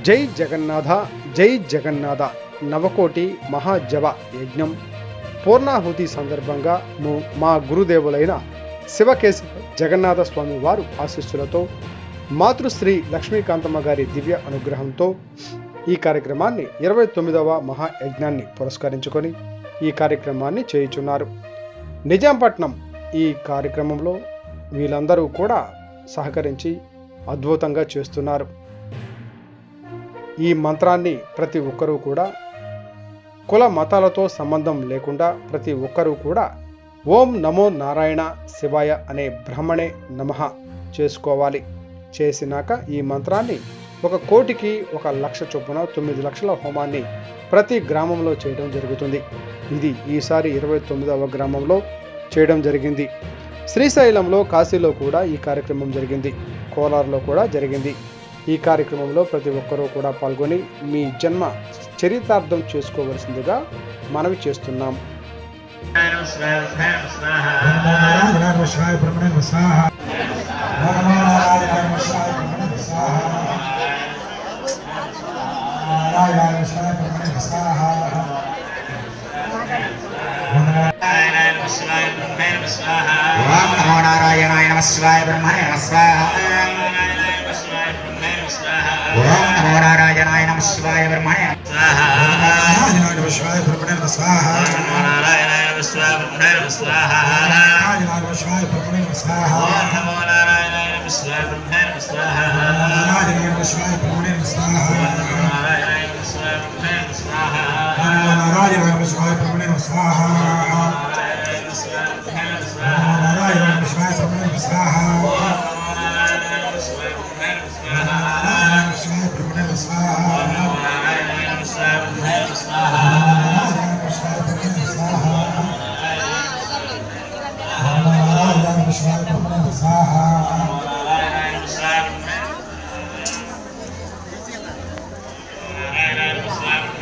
జై జగన్నాథ జై జగన్నాథ నవకోటి మహాజవ యజ్ఞం పూర్ణాహుతి సందర్భంగా మా గురుదేవులైన శివకేశవ జగన్నాథ స్వామి వారు ఆశీస్సులతో మాతృశ్రీ లక్ష్మీకాంతమ్మ గారి దివ్య అనుగ్రహంతో ఈ కార్యక్రమాన్ని 29వ మహాయజ్ఞాన్ని పురస్కరించుకొని ఈ కార్యక్రమాన్ని చేయుచున్నారు. నిజాంపట్నం ఈ కార్యక్రమంలో వీళ్ళందరూ కూడా సహకరించి అద్భుతంగా చేస్తున్నారు. ఈ మంత్రాన్ని ప్రతి ఒక్కరూ కూడా కుల మతాలతో సంబంధం లేకుండా ప్రతి ఒక్కరూ కూడా ఓం నమో నారాయణ శివాయ అనే బ్రహ్మణే నమః చేసుకోవాలి. చేసినాక ఈ మంత్రాన్ని 1 కోటికి 1 లక్ష చొప్పున 9 లక్షల హోమాన్ని ప్రతి గ్రామంలో చేయడం జరుగుతుంది. ఇది ఈసారి 29వ గ్రామంలో చేయడం జరిగింది. శ్రీశైలంలో, కాశీలో కూడా ఈ కార్యక్రమం జరిగింది. కోలార్లో కూడా జరిగింది. ఈ కార్యక్రమంలో ప్రతి ఒక్కరూ కూడా పాల్గొని మీ జన్మ చరితార్థం చేసుకోవలసిందిగా మనవి చేస్తున్నాం. నారాయణాయ నమః శివాయ బ్రహ్మణే నమః స్వాహా. ఓం నమో నారాయణాయ నమః శివాయ బ్రహ్మణే స్వాహా. నారాయణాయ నమః శివాయ బ్రహ్మణే నమః స్వాహా. నారాయణాయ నమః శివాయ బ్రహ్మణే నమః స్వాహా. నారాయణాయ నమః శివాయ బ్రహ్మణే నమః స్వాహా. ఓం నమో నారాయణాయ నమః శివాయ బ్రహ్మణే నమః స్వాహా. నారాయణాయ నమః శివాయ బ్రహ్మణే నమః స్వాహా. నారాయణాయ నమః శివాయ బ్రహ్మణే నమః స్వాహా. నారాయణాయ నమః శివాయ బ్రహ్మణే నమః స్వాహా. నారాయణాయ నమః శివాయ బ్రహ్మణే నమః స్వాహా. Swami